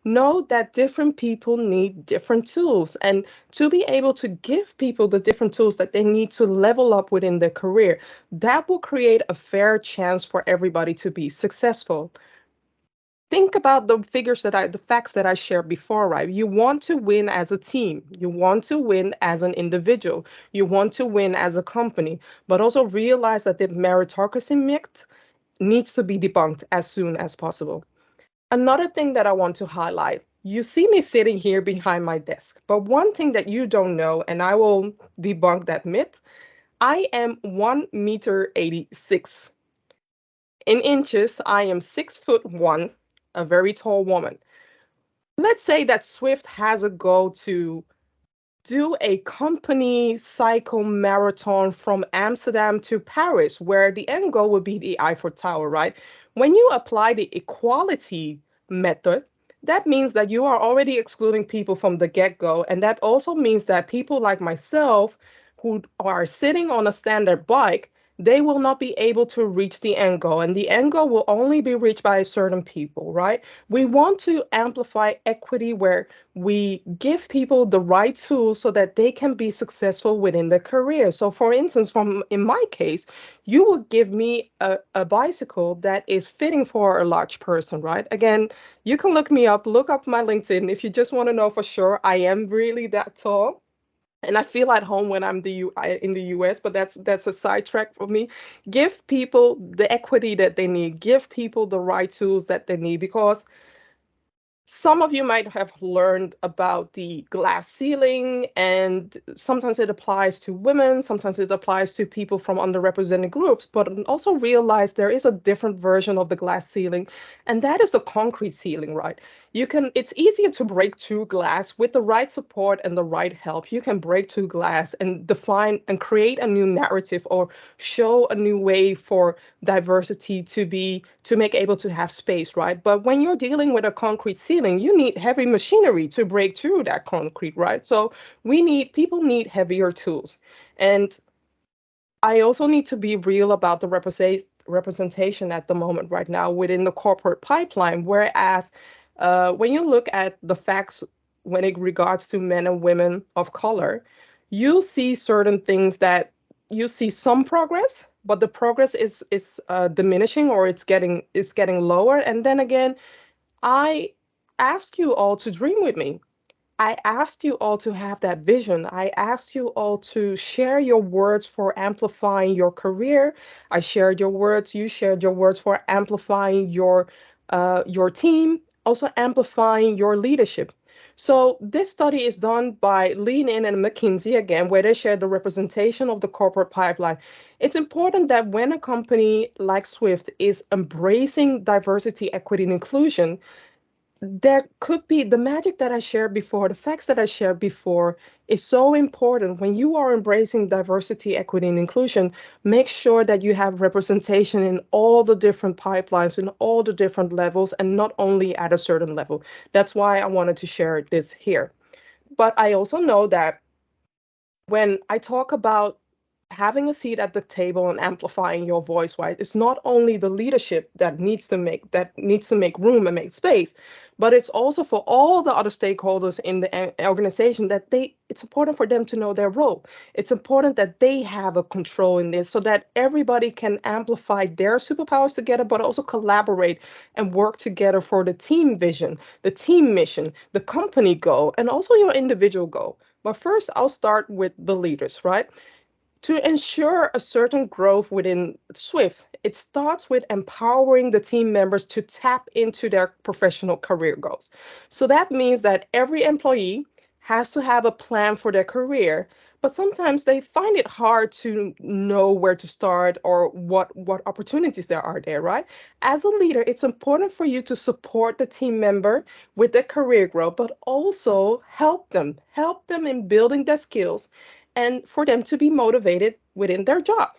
Know that different people need different tools, and to be able to give people the different tools that they need to level up within their career, that will create a fair chance for everybody to be successful. Think about the facts that I shared before, right? You want to win as a team. You want to win as an individual. You want to win as a company, but also realize that the meritocracy myth needs to be debunked as soon as possible. Another thing that I want to highlight, you see me sitting here behind my desk, but one thing that you don't know, and I will debunk that myth, I am 1 meter 86. In inches, I am 6'1", a very tall woman. Let's say that Swift has a goal to do a company cycle marathon from Amsterdam to Paris, where the end goal would be the Eiffel Tower, right? When you apply the equality method, that means that you are already excluding people from the get go. And that also means that people like myself who are sitting on a standard bike, they will not be able to reach the end goal. And the end goal will only be reached by certain people, right? We want to amplify equity where we give people the right tools so that they can be successful within their career. So for instance, from in my case, you would give me a bicycle that is fitting for a large person, right? Again, you can look up my LinkedIn if you just want to know for sure. I am really that tall. And I feel at home when in the US, but that's a sidetrack for me. Give people the equity that they need. Give people the right tools that they need, because some of you might have learned about the glass ceiling, and sometimes it applies to women, sometimes it applies to people from underrepresented groups, but also realize there is a different version of the glass ceiling, and that is the concrete ceiling, right? It's easier to break through glass with the right support and the right help. You can break through glass and define and create a new narrative or show a new way for diversity to make able to have space, right? But when you're dealing with a concrete ceiling, you need heavy machinery to break through that concrete, right? So people need heavier tools. And I also need to be real about the representation at the moment right now within the corporate pipeline. Whereas when you look at the facts when it regards to men and women of color, you see certain things that you see some progress, but the progress is diminishing, or it's getting lower. And then again, I ask you all to dream with me. I asked you all to have that vision. I asked you all to share your words for amplifying your career. I shared your words. You shared your words for amplifying your team, also amplifying your leadership. So this study is done by Lean In and McKinsey again, where they share the representation of the corporate pipeline. It's important that when a company like Swift is embracing diversity, equity, and inclusion, there could be the magic that I shared before, the facts that I shared before is so important. When you are embracing diversity, equity, and inclusion, make sure that you have representation in all the different pipelines, in all the different levels, and not only at a certain level. That's why I wanted to share this here. But I also know that when I talk about having a seat at the table and amplifying your voice, right, it's not only the leadership that needs to make room and make space, but it's also for all the other stakeholders in the organization that it's important for them to know their role. It's important that they have a control in this so that everybody can amplify their superpowers together, but also collaborate and work together for the team vision, the team mission, the company goal, and also your individual goal. But first, I'll start with the leaders, right? To ensure a certain growth within Swift, it starts with empowering the team members to tap into their professional career goals. So that means that every employee has to have a plan for their career, but sometimes they find it hard to know where to start or what opportunities there are there, right? As a leader, it's important for you to support the team member with their career growth, but also help them in building their skills and for them to be motivated within their job.